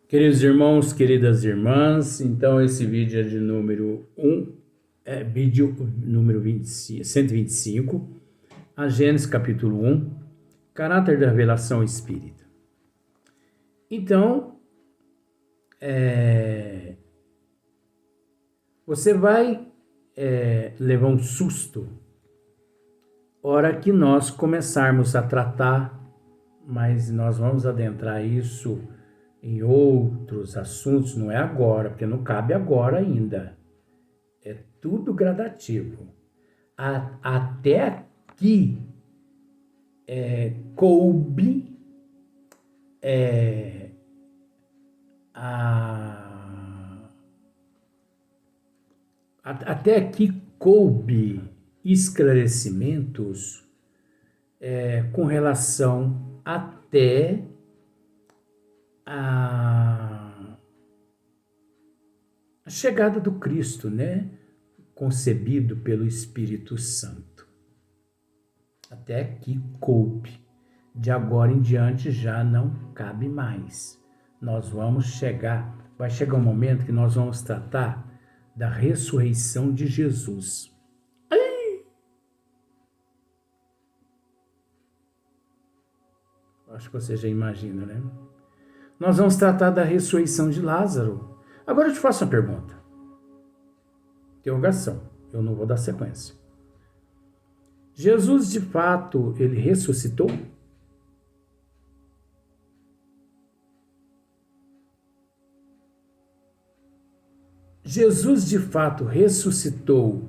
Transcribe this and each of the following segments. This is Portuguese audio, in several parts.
Queridos irmãos, queridas irmãs, então esse vídeo é de número 1, vídeo número 25, 125, a Gênesis capítulo 1, caráter da revelação espírita. Então, você vai levar um susto hora que nós começarmos a tratar, mas nós vamos adentrar isso em outros assuntos, não é agora, porque não cabe agora ainda. É tudo gradativo. Até aqui coube até aqui coube esclarecimentos com relação até a chegada do Cristo, né? Concebido pelo Espírito Santo. Até aqui coube. De agora em diante já não cabe mais. Nós vamos vai chegar um momento que nós vamos tratar da ressurreição de Jesus. Acho que você já imagina, né? Nós vamos tratar da ressurreição de Lázaro. Agora eu te faço uma pergunta. Interrogação. Eu não vou dar sequência. Jesus, de fato, ele ressuscitou? Jesus, de fato, ressuscitou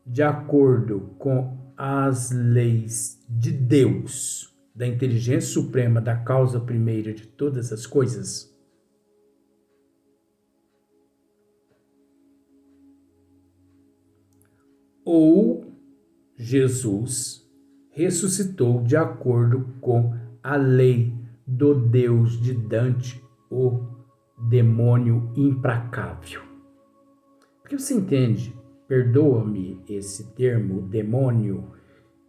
de acordo com as leis de Deus, da inteligência suprema, da causa primeira de todas as coisas? Ou Jesus ressuscitou de acordo com a lei do Deus de Dante, o demônio implacável? Porque você entende, perdoa-me esse termo, demônio,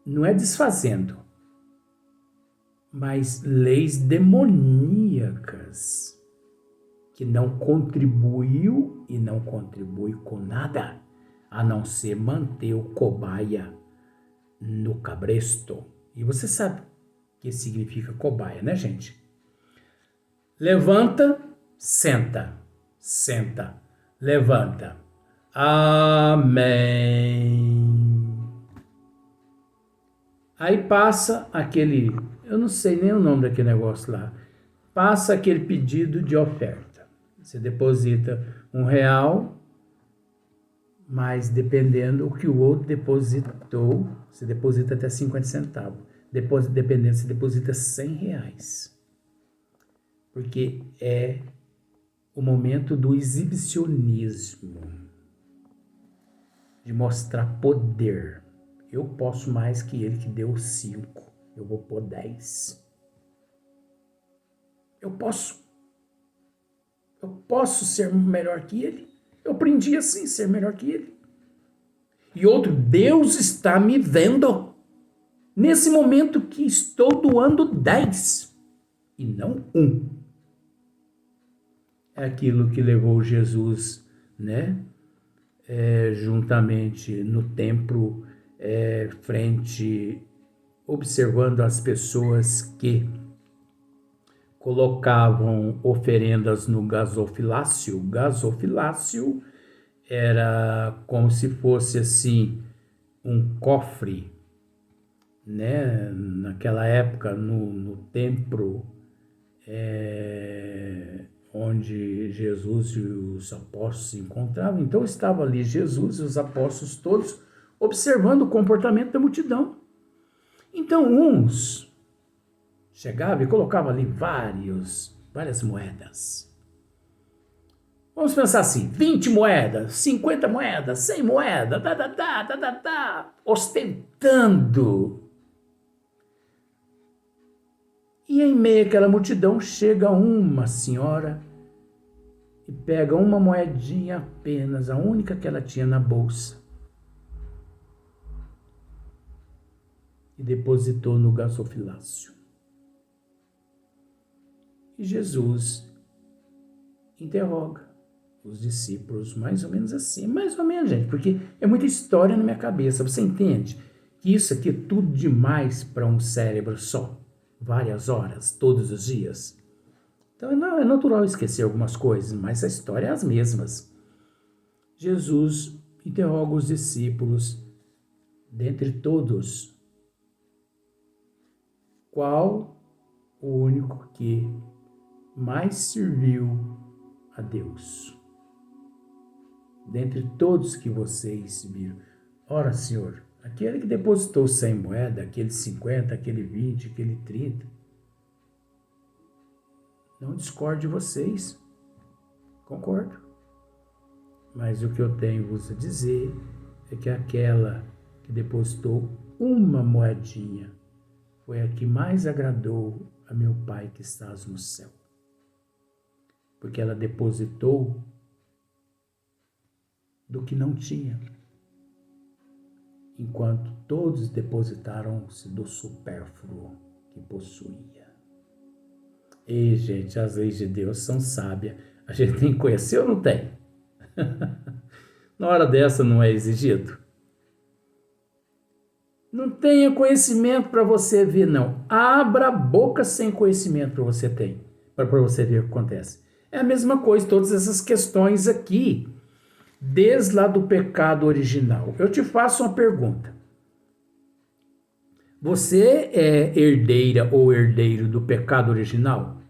não é desfazendo, mas leis demoníacas que não contribuiu e não contribui com nada, a não ser manter o cobaia no cabresto. E você sabe o que significa cobaia, né, gente? Levanta, senta, senta, levanta. Amém. Aí passa aquele, eu não sei nem o nome daquele negócio lá, passa aquele pedido de oferta. Você deposita R$1, mas dependendo do que o outro depositou, você deposita até 50 centavos. Dependendo, você deposita R$100. Porque é o momento do exibicionismo, de mostrar poder. Eu posso mais que ele que deu 5. Eu vou pôr 10. Eu posso ser melhor que ele. Eu aprendi assim, ser melhor que ele. E outro, Deus está me vendo nesse momento que estou doando 10 e não 1. É aquilo que levou Jesus, né? Juntamente no templo, frente, observando as pessoas que colocavam oferendas no gasofilácio. Gasofilácio era como se fosse assim um cofre, né? Naquela época no templo onde Jesus e os apóstolos se encontravam. Então estava ali Jesus e os apóstolos todos observando o comportamento da multidão. Então uns chegavam e colocavam ali várias moedas. Vamos pensar assim, 20 moedas, 50 moedas, 100 moedas, ostentando. E em meio àquela multidão chega uma senhora e pega uma moedinha apenas, a única que ela tinha na bolsa, e depositou no gasofilácio. E Jesus interroga os discípulos, mais ou menos assim, mais ou menos, gente, porque é muita história na minha cabeça, você entende que isso aqui é tudo demais para um cérebro só, várias horas, todos os dias. Então é natural esquecer algumas coisas, mas a história é as mesmas. Jesus interroga os discípulos, dentre todos, qual o único que mais serviu a Deus? Dentre todos que vocês viram. Ora, Senhor, aquele que depositou 100 moedas, aquele 50, aquele 20, aquele 30. Não discordo de vocês. Concordo. Mas o que eu tenho vos a dizer é que aquela que depositou uma moedinha foi a que mais agradou a meu Pai que estás no céu. Porque ela depositou do que não tinha, enquanto todos depositaram-se do supérfluo que possuía. E, gente, as leis de Deus são sábias. A gente tem que conhecer ou não tem? Na hora dessa não é exigido? Não tenha conhecimento para você ver, não. Abra a boca sem conhecimento para você ter, para você ver o que acontece. É a mesma coisa, todas essas questões aqui, desde lá do pecado original. Eu te faço uma pergunta. Você é herdeira ou herdeiro do pecado original?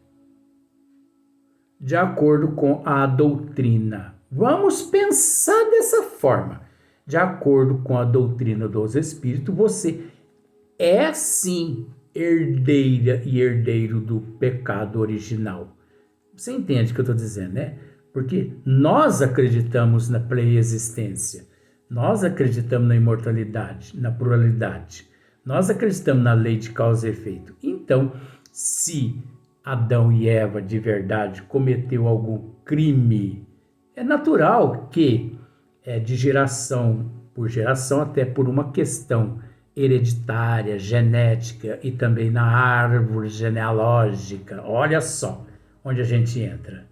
De acordo com a doutrina. Vamos pensar dessa forma. De acordo com a doutrina dos Espíritos, você é sim herdeira e herdeiro do pecado original. Você entende o que eu estou dizendo, né? Porque nós acreditamos na pré-existência, nós acreditamos na imortalidade, na pluralidade, nós acreditamos na lei de causa e efeito. Então, se Adão e Eva de verdade cometeu algum crime, é natural que de geração por geração, até por uma questão hereditária, genética e também na árvore genealógica, olha só onde a gente entra.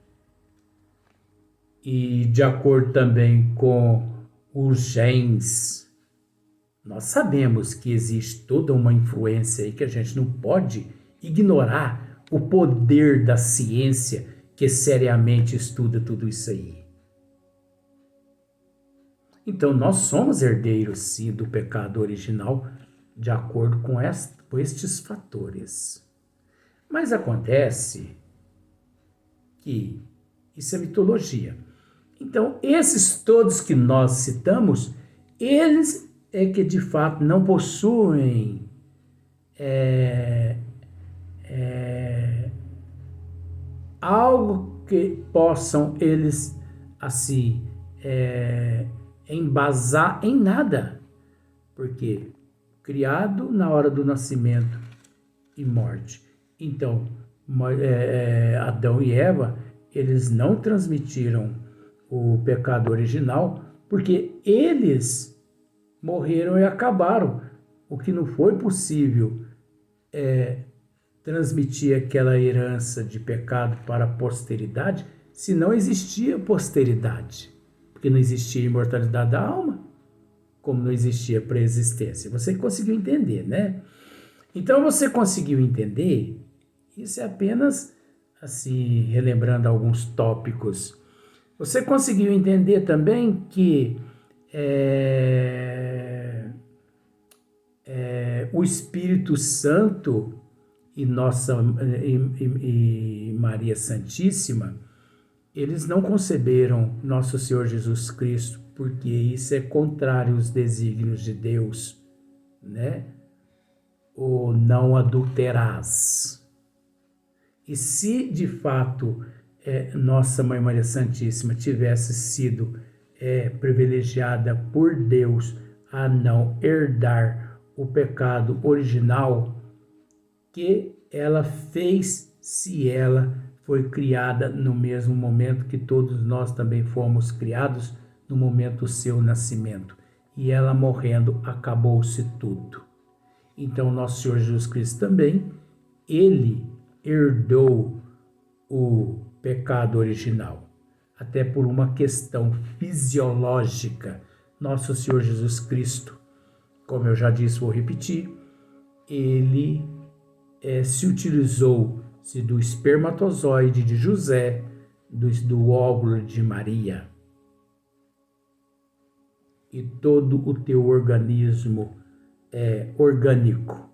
E de acordo também com os genes, nós sabemos que existe toda uma influência aí que a gente não pode ignorar o poder da ciência que seriamente estuda tudo isso aí. Então nós somos herdeiros sim do pecado original de acordo com estes fatores. Mas acontece que isso é mitologia. Então, esses todos que nós citamos, eles é que de fato não possuem algo que possam eles assim embasar em nada, porque criado na hora do nascimento e morte. Então, Adão e Eva, eles não transmitiram o pecado original, porque eles morreram e acabaram. O que não foi possível transmitir aquela herança de pecado para a posteridade, se não existia posteridade, porque não existia imortalidade da alma, como não existia pré-existência. Você conseguiu entender, né? Então você conseguiu entender, isso é apenas assim, relembrando alguns tópicos. Você conseguiu entender também que o Espírito Santo e Maria Santíssima, eles não conceberam Nosso Senhor Jesus Cristo, porque isso é contrário aos desígnios de Deus, né? O não adulterás. E se de fato Nossa Mãe Maria Santíssima tivesse sido privilegiada por Deus a não herdar o pecado original, que ela fez se ela foi criada no mesmo momento que todos nós também fomos criados, no momento do seu nascimento. E ela morrendo, acabou-se tudo. Então, Nosso Senhor Jesus Cristo também, ele herdou o pecado original, até por uma questão fisiológica. Nosso Senhor Jesus Cristo, como eu já disse, vou repetir, ele se utilizou-se do espermatozoide de José, do óvulo de Maria. E todo o teu organismo orgânico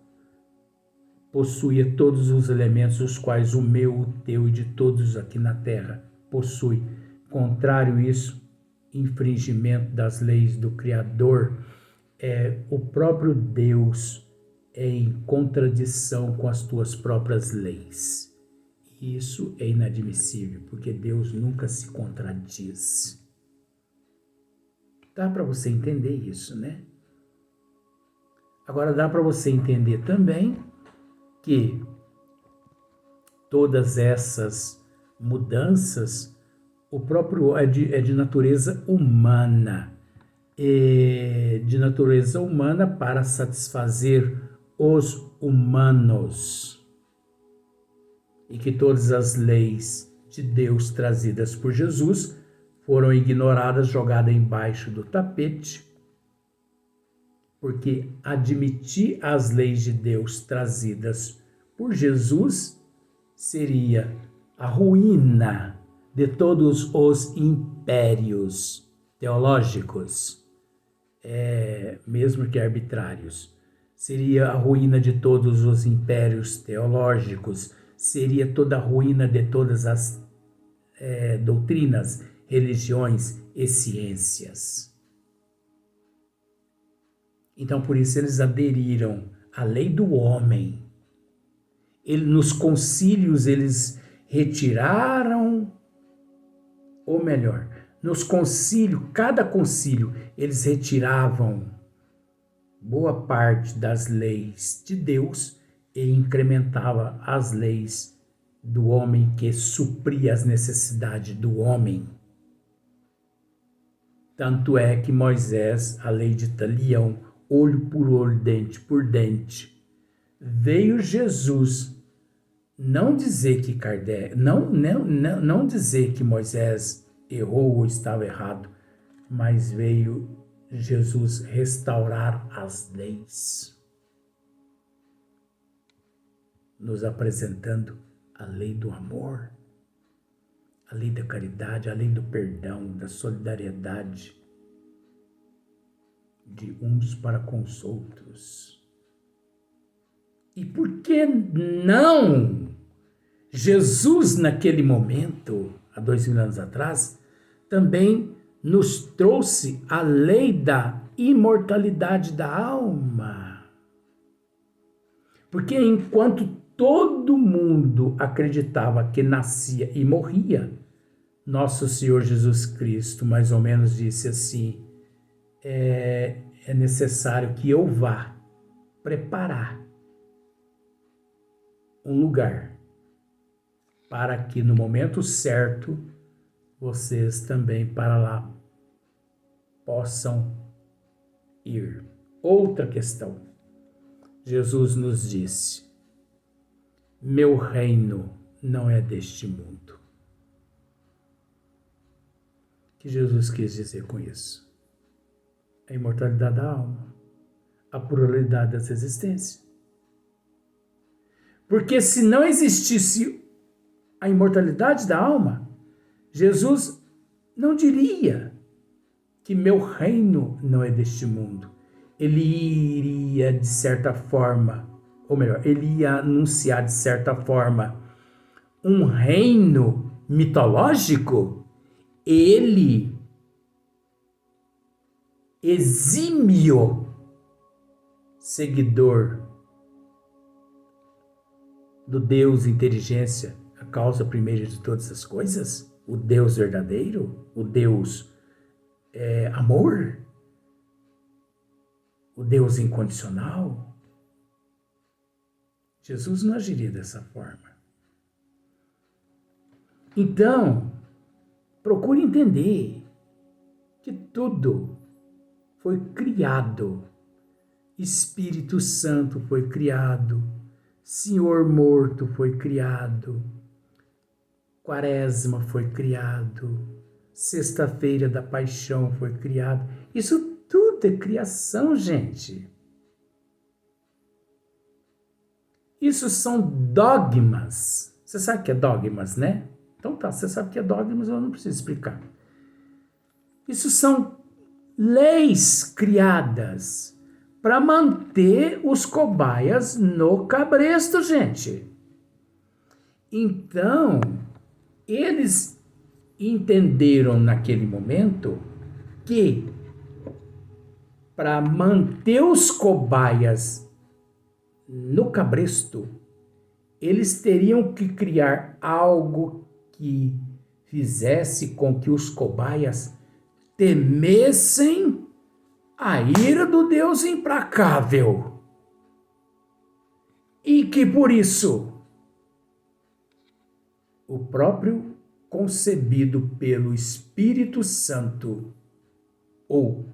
possuía todos os elementos os quais o meu, o teu e de todos aqui na terra possui. Contrário a isso, infringimento das leis do Criador, o próprio Deus em contradição com as tuas próprias leis. Isso é inadmissível, porque Deus nunca se contradiz. Dá para você entender isso, né? Agora dá para você entender também que todas essas mudanças, o próprio é de natureza humana. De natureza humana para satisfazer os humanos. E que todas as leis de Deus trazidas por Jesus foram ignoradas, jogadas embaixo do tapete, porque admitir as leis de Deus trazidas por Jesus seria a ruína de todos os impérios teológicos, mesmo que arbitrários. Seria a ruína de todos os impérios teológicos, seria toda a ruína de todas as doutrinas, religiões e ciências. Então, por isso, eles aderiram à lei do homem. Nos concílios, eles retiraram, ou melhor, nos concílios, cada concílio, eles retiravam boa parte das leis de Deus e incrementava as leis do homem, que supria as necessidades do homem. Tanto é que Moisés, a lei de talião, olho por olho, dente por dente, veio Jesus não dizer que Kardec, não dizer que Moisés errou ou estava errado, mas veio Jesus restaurar as leis, nos apresentando a lei do amor, a lei da caridade, a lei do perdão, da solidariedade de uns para com os outros. E por que não Jesus, naquele momento, há 2000 anos atrás, também nos trouxe a lei da imortalidade da alma? Porque enquanto todo mundo acreditava que nascia e morria, nosso Senhor Jesus Cristo mais ou menos disse assim: é necessário que eu vá preparar um lugar para que no momento certo vocês também para lá possam ir. Outra questão. Jesus nos disse: meu reino não é deste mundo. O que Jesus quis dizer com isso? A imortalidade da alma, a pluralidade das existências. Porque se não existisse a imortalidade da alma, Jesus não diria que meu reino não é deste mundo. Ele iria, de certa forma, ou melhor, ele ia anunciar, de certa forma, um reino mitológico. Ele, exímio seguidor do Deus inteligência, a causa primeira de todas as coisas, o Deus verdadeiro, o Deus amor, o Deus incondicional, Jesus não agiria dessa forma. Então, procure entender que tudo foi criado. Espírito Santo foi criado. Senhor morto foi criado. Quaresma foi criado, Sexta-feira da Paixão foi criado. Isso tudo é criação, gente. Isso são dogmas. Você sabe o que é dogmas, né? Então tá, você sabe o que é dogmas, eu não preciso explicar. Isso são leis criadas para manter os cobaias no cabresto, gente. Então, eles entenderam naquele momento que para manter os cobaias no cabresto, eles teriam que criar algo que fizesse com que os cobaias temessem a ira do Deus implacável. E que por isso o próprio concebido pelo Espírito Santo, ou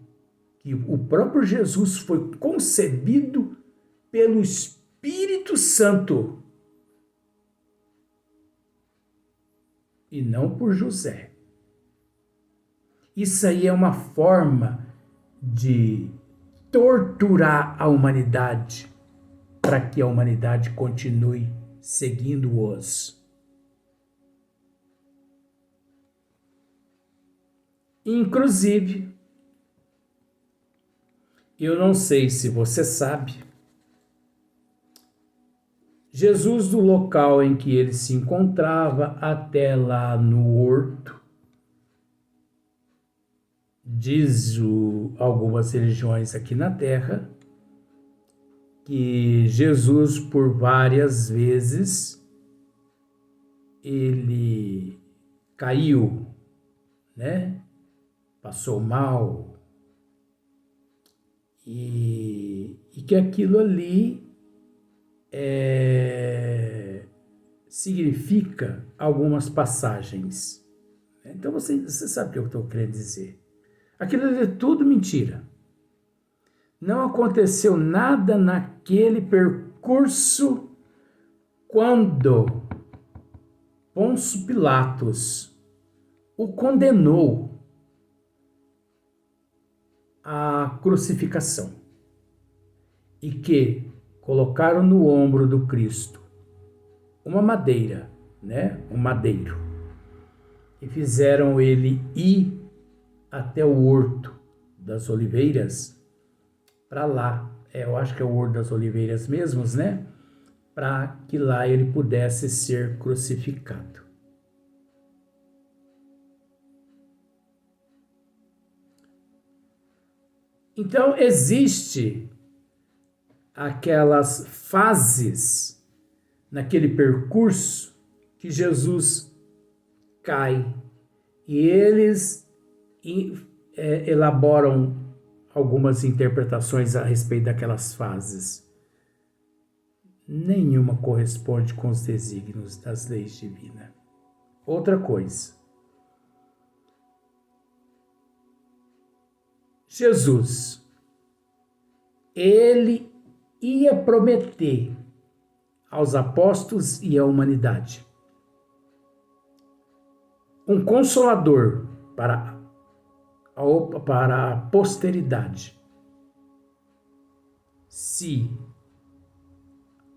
que o próprio Jesus foi concebido pelo Espírito Santo e não por José. Isso aí é uma forma de torturar a humanidade para que a humanidade continue seguindo-os. Inclusive, eu não sei se você sabe, Jesus, do local em que ele se encontrava até lá no horto, diz algumas religiões aqui na Terra, que Jesus, por várias vezes, ele caiu, né? Passou mal, e que aquilo ali significa algumas passagens. Então você sabe o que eu estou querendo dizer. Aquilo ali é tudo mentira. Não aconteceu nada naquele percurso quando Pôncio Pilatos o condenou à crucificação e que colocaram no ombro do Cristo uma madeira, né? Um madeiro, e fizeram ele ir até o Horto das Oliveiras, para lá, eu acho que é o Horto das Oliveiras mesmos, né? Para que lá ele pudesse ser crucificado. Então, existe aquelas fases naquele percurso que Jesus cai e eles elaboram algumas interpretações a respeito daquelas fases. Nenhuma corresponde com os desígnios das leis divinas. Outra coisa. Jesus, ele ia prometer aos apóstolos e à humanidade um consolador para a posteridade. Se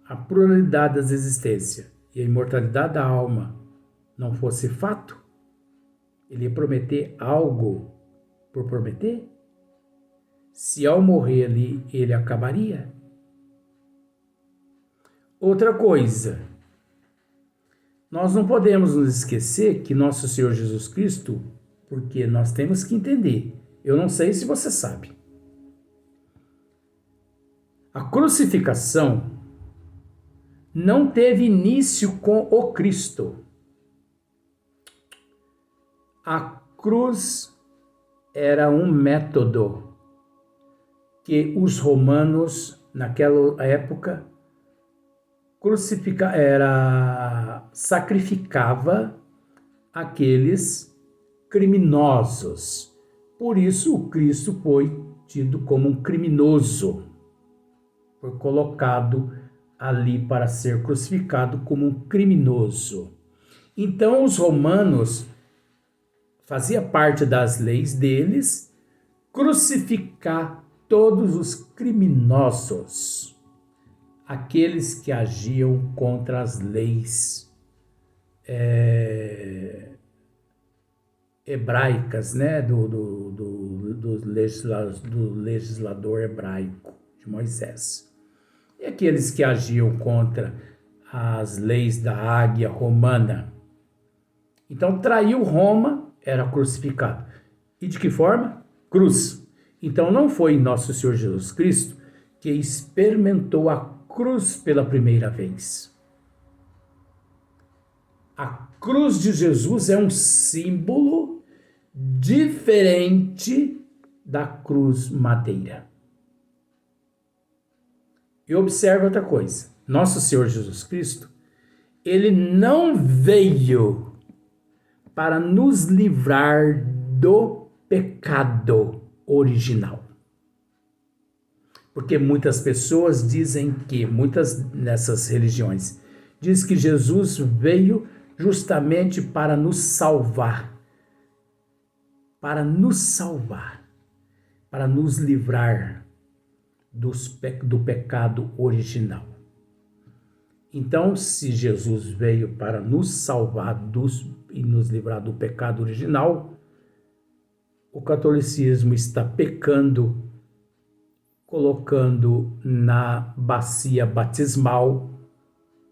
a pluralidade das existências e a imortalidade da alma não fosse fato, ele ia prometer algo por prometer? Se ao morrer ali ele acabaria? Outra coisa, nós não podemos nos esquecer que nosso Senhor Jesus Cristo, porque nós temos que entender, eu não sei se você sabe, a crucificação não teve início com o Cristo. A cruz era um método que os romanos, naquela época, sacrificava aqueles criminosos. Por isso o Cristo foi tido como um criminoso. Foi colocado ali para ser crucificado como um criminoso. Então os romanos, fazia parte das leis deles, crucificar todos os criminosos, aqueles que agiam contra as leis hebraicas, né, do legislador hebraico de Moisés. E aqueles que agiam contra as leis da águia romana. Então, traiu Roma, era crucificado. E de que forma? Cruz. Então, não foi nosso Senhor Jesus Cristo que experimentou a cruz pela primeira vez. A cruz de Jesus é um símbolo diferente da cruz madeira. E observe outra coisa. Nosso Senhor Jesus Cristo, ele não veio para nos livrar do pecado original. Porque muitas pessoas dizem que, muitas nessas religiões, diz que Jesus veio justamente para nos salvar, para nos livrar do pecado original. Então, se Jesus veio para nos salvar e nos livrar do pecado original, o catolicismo está pecando, colocando na bacia batismal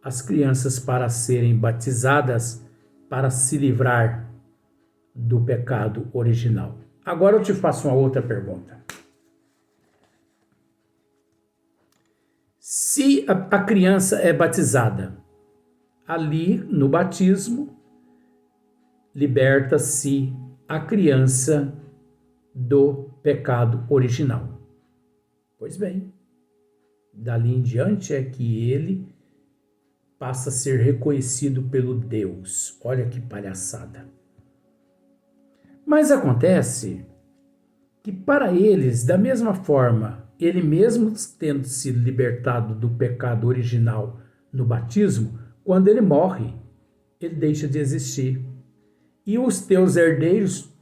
as crianças para serem batizadas para se livrar do pecado original. Agora eu te faço uma outra pergunta. Se a criança é batizada, ali no batismo, liberta-se a criança do pecado original. Pois bem, dali em diante é que ele passa a ser reconhecido pelo Deus. Olha que palhaçada. Mas acontece que para eles, da mesma forma, ele mesmo tendo sido libertado do pecado original no batismo, quando ele morre, ele deixa de existir. E os teus herdeiros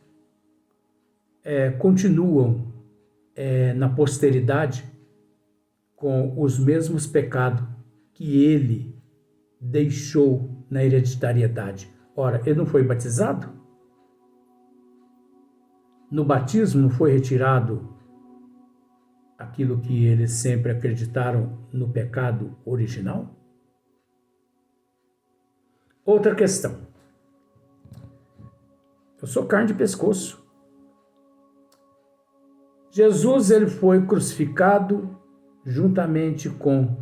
continuam na posteridade com os mesmos pecados que ele deixou na hereditariedade. Ora, ele não foi batizado? No batismo não foi retirado aquilo que eles sempre acreditaram no pecado original? Outra questão. Eu sou carne de pescoço. Jesus ele foi crucificado juntamente com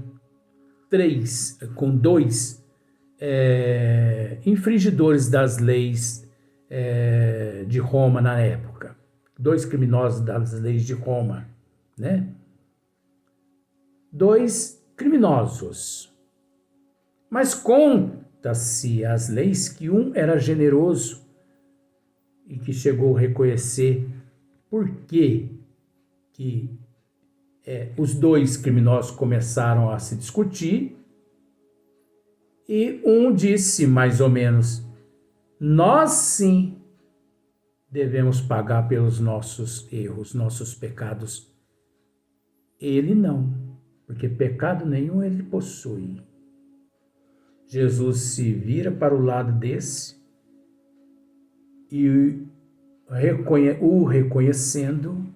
dois infringidores das leis de Roma na época. Dois criminosos das leis de Roma, né? Dois criminosos. Mas conta-se as leis que um era generoso e que chegou a reconhecer por que os dois criminosos começaram a se discutir e um disse mais ou menos: nós sim devemos pagar pelos nossos erros, nossos pecados. Ele não, porque pecado nenhum ele possui. Jesus se vira para o lado desse e o reconhecendo: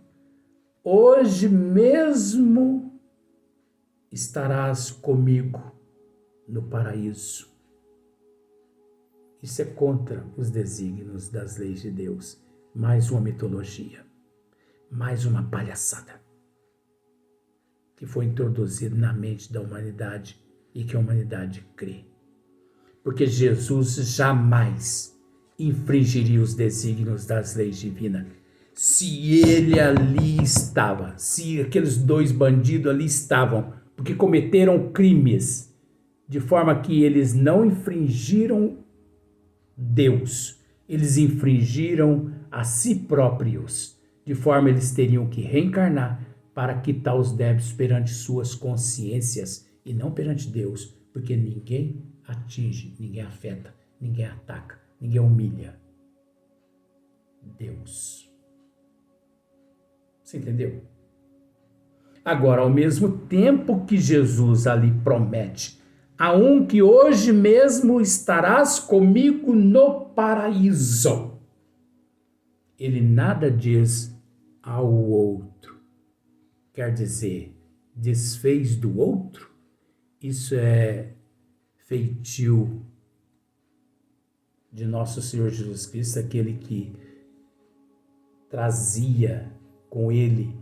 hoje mesmo estarás comigo no paraíso. Isso é contra os desígnios das leis de Deus. Mais uma mitologia, mais uma palhaçada que foi introduzida na mente da humanidade e que a humanidade crê. Porque Jesus jamais infringiria os desígnios das leis divinas. Se ele ali estava, se aqueles dois bandidos ali estavam, porque cometeram crimes, de forma que eles não infringiram Deus, eles infringiram a si próprios, de forma eles teriam que reencarnar para quitar os débitos perante suas consciências e não perante Deus, porque ninguém atinge, ninguém afeta ninguém ataca, ninguém humilha. Deus. Você entendeu? Agora, ao mesmo tempo que Jesus ali promete a um que hoje mesmo estarás comigo no paraíso, ele nada diz ao outro. Quer dizer, desfez do outro? Isso é feitio de nosso Senhor Jesus Cristo, aquele que trazia com ele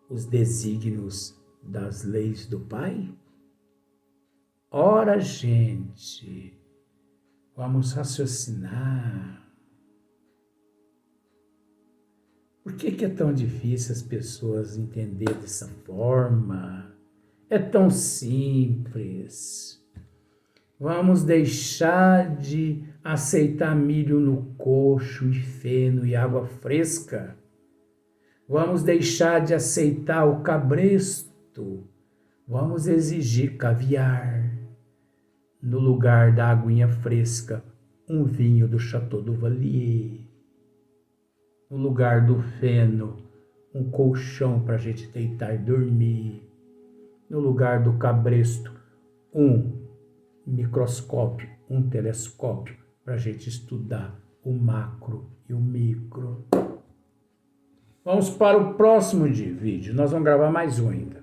os desígnios das leis do Pai? Ora, gente, vamos raciocinar. Por que é tão difícil as pessoas entenderem dessa forma? É tão simples. Vamos deixar de aceitar milho no coxo e feno e água fresca. Vamos deixar de aceitar o cabresto. Vamos exigir caviar. No lugar da aguinha fresca, um vinho do Chateau do Valier. No lugar do feno, um colchão para a gente deitar e dormir. No lugar do cabresto, um microscópio, um telescópio para a gente estudar o macro e o micro. Vamos para o próximo vídeo. Nós vamos gravar mais um ainda.